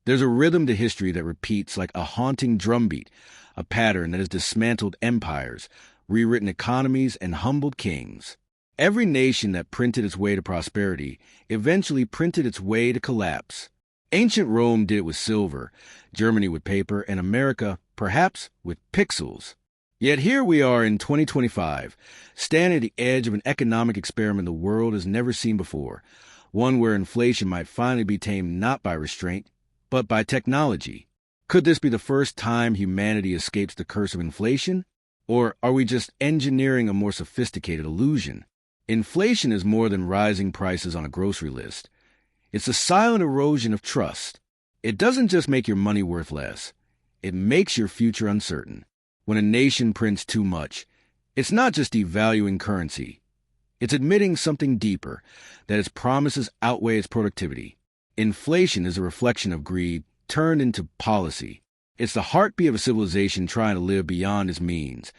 There's a rhythm to history that repeats like a haunting drumbeat, a pattern that has dismantled empires, rewritten economies, and humbled kings. Every nation that printed its way to prosperity eventually printed its way to collapse. Ancient Rome did it with silver, Germany with paper, and America, perhaps, with pixels. Yet here we are in 2025, standing at the edge of an economic experiment the world has never seen before, one where inflation might finally be tamed not by restraint, but by technology. Could this be the first time humanity escapes the curse of inflation? Or are we just engineering a more sophisticated illusion? Inflation is more than rising prices on a grocery list. It's a silent erosion of trust. It doesn't just make your money worth less. It makes your future uncertain. When a nation prints too much, it's not just devaluing currency. It's admitting something deeper, that its promises outweigh its productivity. Inflation is a reflection of greed turned into policy. It's the heartbeat of a civilization trying to live beyond its means,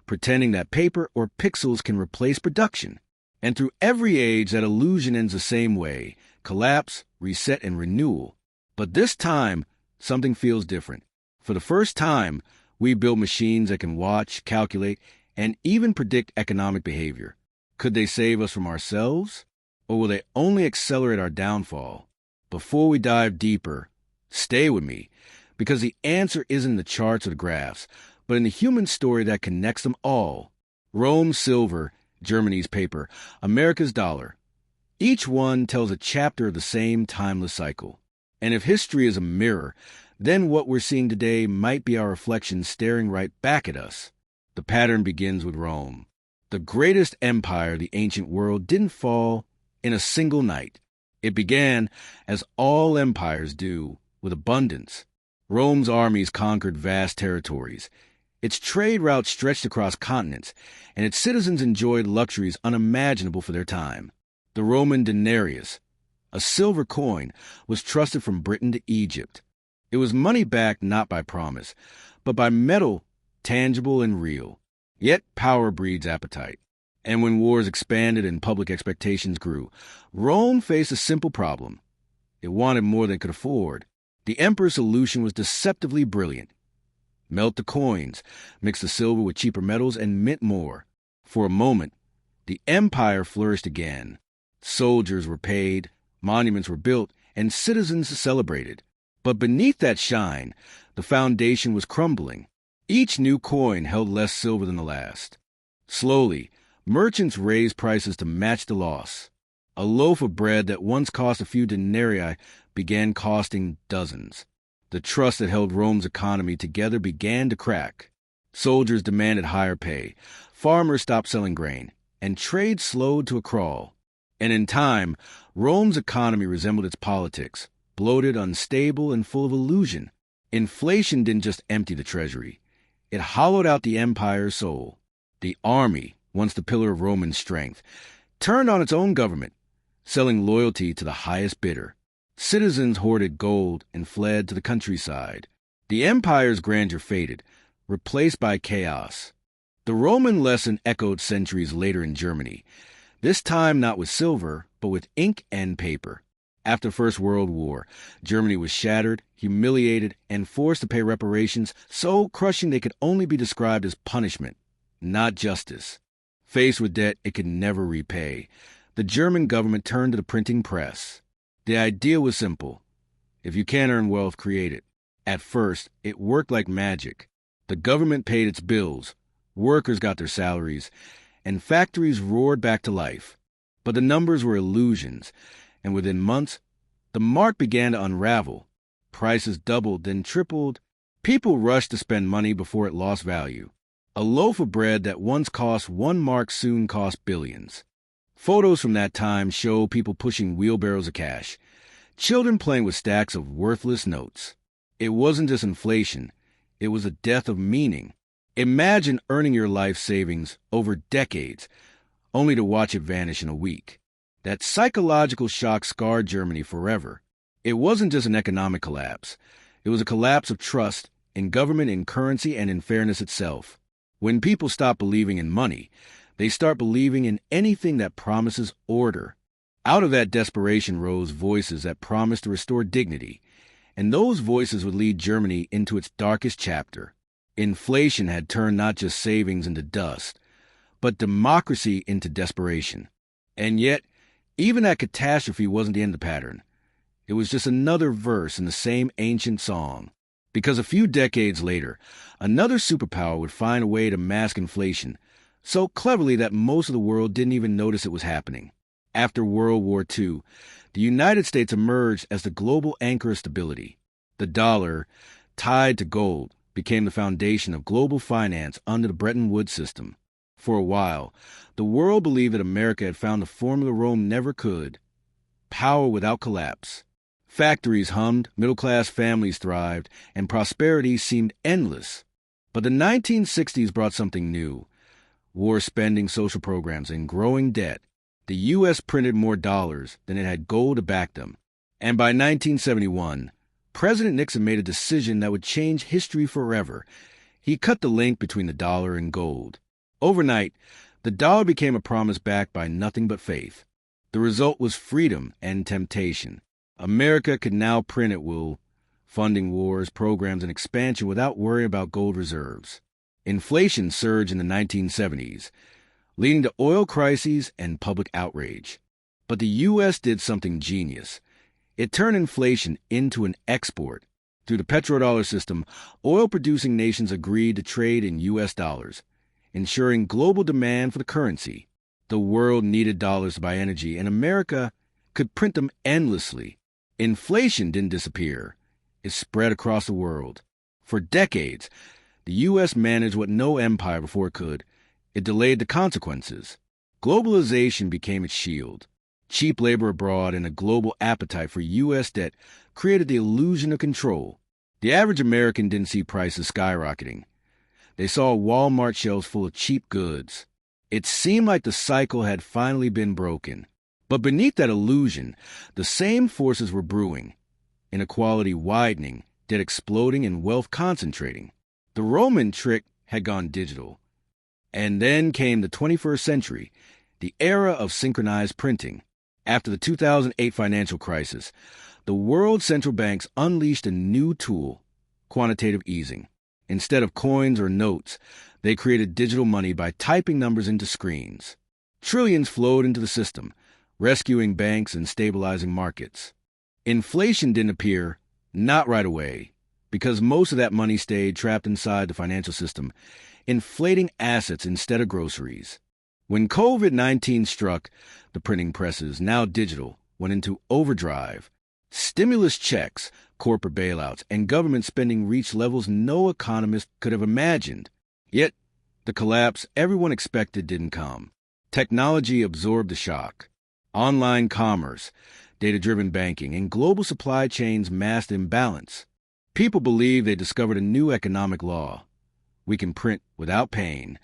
pretending that paper or pixels can replace production. And through every age, that illusion ends the same way: collapse, reset, and renewal. But this time, something feels different. For the first time, we build machines that can watch, calculate, and even predict economic behavior. Could they save us from ourselves? Or will they only accelerate our downfall? Before we dive deeper, stay with me, because the answer isn't in the charts or the graphs, but in the human story that connects them all. Rome's silver, Germany's paper, America's dollar. Each one tells a chapter of the same timeless cycle. And if history is a mirror, then what we're seeing today might be our reflection staring right back at us. The pattern begins with Rome. The greatest empire of the ancient world didn't fall in a single night. It began, as all empires do, with abundance. Rome's armies conquered vast territories. Its trade routes stretched across continents, and its citizens enjoyed luxuries unimaginable for their time. The Roman denarius, a silver coin, was trusted from Britain to Egypt. It was money backed not by promise, but by metal, tangible and real. Yet power breeds appetite. And when wars expanded and public expectations grew, Rome faced a simple problem. It wanted more than it could afford. The emperor's solution was deceptively brilliant. Melt the coins, mix the silver with cheaper metals, and mint more. For a moment, the empire flourished again. Soldiers were paid, monuments were built, and citizens celebrated. But beneath that shine, the foundation was crumbling. Each new coin held less silver than the last. Slowly, merchants raised prices to match the loss. A loaf of bread that once cost a few denarii began costing dozens. The trust that held Rome's economy together began to crack. Soldiers demanded higher pay, farmers stopped selling grain, and trade slowed to a crawl. And in time, Rome's economy resembled its politics, bloated, unstable, and full of illusion. Inflation didn't just empty the treasury. It hollowed out the empire's soul. The army, once the pillar of Roman strength, turned on its own government, selling loyalty to the highest bidder. Citizens hoarded gold and fled to the countryside. The empire's grandeur faded, replaced by chaos. The Roman lesson echoed centuries later in Germany, this time not with silver, but with ink and paper. After the First World War, Germany was shattered, humiliated, and forced to pay reparations so crushing they could only be described as punishment, not justice. Faced with debt it could never repay, the German government turned to the printing press. The idea was simple. If you can't earn wealth, create it. At first, it worked like magic. The government paid its bills, workers got their salaries, and factories roared back to life. But the numbers were illusions, and within months, the mark began to unravel. Prices doubled, then tripled. People rushed to spend money before it lost value. A loaf of bread that once cost 1 mark soon cost billions. Photos from that time show people pushing wheelbarrows of cash, children playing with stacks of worthless notes. It wasn't just inflation, it was a death of meaning. Imagine earning your life savings over decades, only to watch it vanish in a week. That psychological shock scarred Germany forever. It wasn't just an economic collapse. It was a collapse of trust in government, in currency, and in fairness itself. When people stop believing in money, they start believing in anything that promises order. Out of that desperation rose voices that promised to restore dignity. And those voices would lead Germany into its darkest chapter. Inflation had turned not just savings into dust, but democracy into desperation. And yet, even that catastrophe wasn't the end of the pattern. It was just another verse in the same ancient song. Because a few decades later, another superpower would find a way to mask inflation so cleverly that most of the world didn't even notice it was happening. After World War II, the United States emerged as the global anchor of stability. The dollar, tied to gold, became the foundation of global finance under the Bretton Woods system. For a while, the world believed that America had found the formula Rome never could: power without collapse. Factories hummed, middle-class families thrived, and prosperity seemed endless. But the 1960s brought something new: war spending, social programs, and growing debt. The U.S. printed more dollars than it had gold to back them. And by 1971, President Nixon made a decision that would change history forever. He cut the link between the dollar and gold. Overnight, the dollar became a promise backed by nothing but faith. The result was freedom and temptation. America could now print at will, funding wars, programs, and expansion without worrying about gold reserves. Inflation surged in the 1970s, leading to oil crises and public outrage. But the U.S. did something genius. It turned inflation into an export. Through the petrodollar system, oil-producing nations agreed to trade in U.S. dollars, ensuring global demand for the currency. The world needed dollars to buy energy, and America could print them endlessly. Inflation didn't disappear. It spread across the world. For decades, the U.S. managed what no empire before could. It delayed the consequences. Globalization became its shield. Cheap labor abroad and a global appetite for U.S. debt created the illusion of control. The average American didn't see prices skyrocketing. They saw Walmart shelves full of cheap goods. It seemed like the cycle had finally been broken. But beneath that illusion, the same forces were brewing: inequality widening, debt exploding, and wealth concentrating. The Roman trick had gone digital. And then came the 21st century, the era of synchronized printing. After the 2008 financial crisis, the world's central banks unleashed a new tool: quantitative easing. Instead of coins or notes, they created digital money by typing numbers into screens. Trillions flowed into the system, rescuing banks and stabilizing markets. Inflation didn't appear, not right away, because most of that money stayed trapped inside the financial system, inflating assets instead of groceries. When COVID-19 struck, the printing presses, now digital, went into overdrive. Stimulus checks, corporate bailouts, and government spending reached levels no economist could have imagined. Yet, the collapse everyone expected didn't come. Technology absorbed the shock. Online commerce, data-driven banking, and global supply chains masked imbalance. People believed they discovered a new economic law: we can print without pain.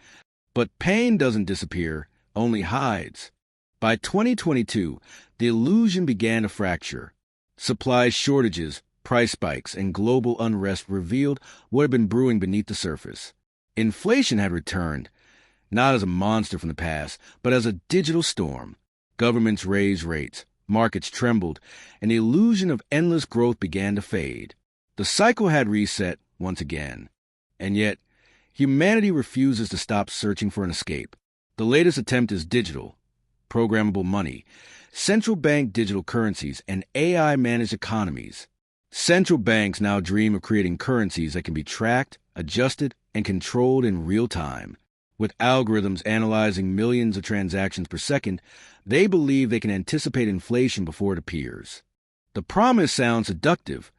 But pain doesn't disappear, only hides. By 2022, the illusion began to fracture. Supply shortages, price spikes, and global unrest revealed what had been brewing beneath the surface. Inflation had returned, not as a monster from the past, but as a digital storm. Governments raised rates, markets trembled, and the illusion of endless growth began to fade. The cycle had reset once again. And yet, humanity refuses to stop searching for an escape. The latest attempt is digital: programmable money, central bank digital currencies, and AI-managed economies. Central banks now dream of creating currencies that can be tracked, adjusted, and controlled in real time. With algorithms analyzing millions of transactions per second, they believe they can anticipate inflation before it appears. The promise sounds seductive: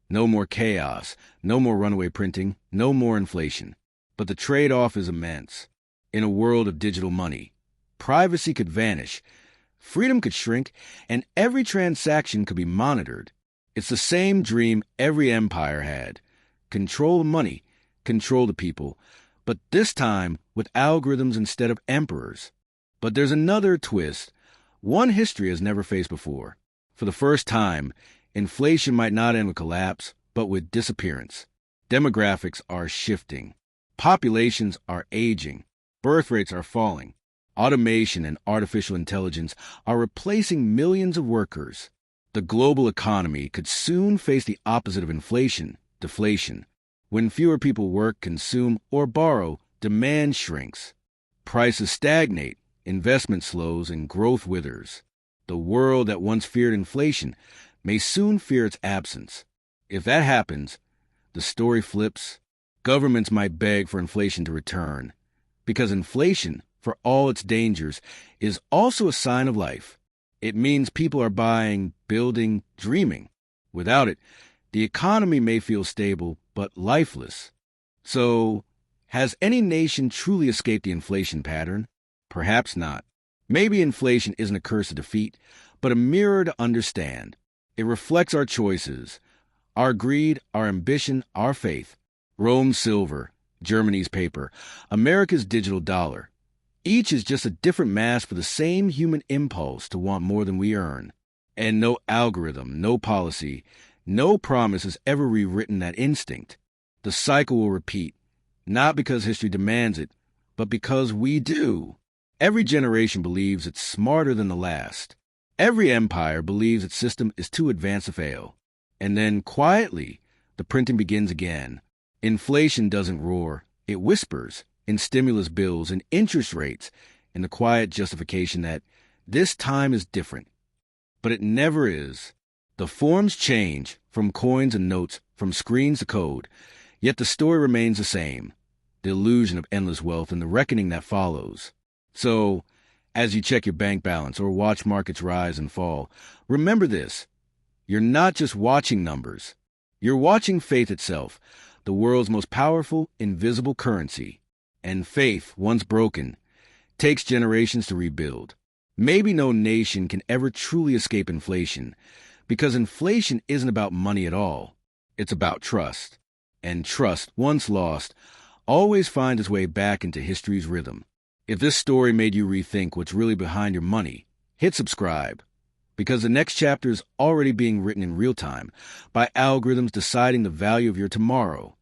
no more chaos, no more runaway printing, no more inflation. But the trade-off is immense. In a world of digital money, privacy could vanish, freedom could shrink, and every transaction could be monitored. It's the same dream every empire had: control the money, control the people, but this time with algorithms instead of emperors. But there's another twist, one history has never faced before. For the first time, inflation might not end with collapse, but with disappearance. Demographics are shifting. Populations are aging. Birth rates are falling. Automation and artificial intelligence are replacing millions of workers. The global economy could soon face the opposite of inflation, deflation. When fewer people work, consume, or borrow, demand shrinks. Prices stagnate, investment slows, and growth withers. The world that once feared inflation may soon fear its absence. If that happens, the story flips. Governments might beg for inflation to return, because inflation, for all its dangers, is also a sign of life. It means people are buying, building, dreaming. Without it, the economy may feel stable, but lifeless. So, has any nation truly escaped the inflation pattern? Perhaps not. Maybe inflation isn't a curse to defeat, but a mirror to understand. It reflects our choices, our greed, our ambition, our faith. Rome's silver, Germany's paper, America's digital dollar. Each is just a different mask for the same human impulse to want more than we earn. And no algorithm, no policy, no promise has ever rewritten that instinct. The cycle will repeat, not because history demands it, but because we do. Every generation believes it's smarter than the last. Every empire believes its system is too advanced to fail. And then, quietly, the printing begins again. Inflation doesn't roar, it whispers in stimulus bills and interest rates, in the quiet justification that this time is different. But it never is. The forms change, from coins and notes, from screens to code, yet the story remains the same, the illusion of endless wealth and the reckoning that follows. So, as you check your bank balance or watch markets rise and fall, remember this. You're not just watching numbers. You're watching faith itself, the world's most powerful, invisible currency. And faith, once broken, takes generations to rebuild. Maybe no nation can ever truly escape inflation, because inflation isn't about money at all. It's about trust. And trust, once lost, always finds its way back into history's rhythm. If this story made you rethink what's really behind your money, hit subscribe, because the next chapter is already being written in real time by algorithms deciding the value of your tomorrow.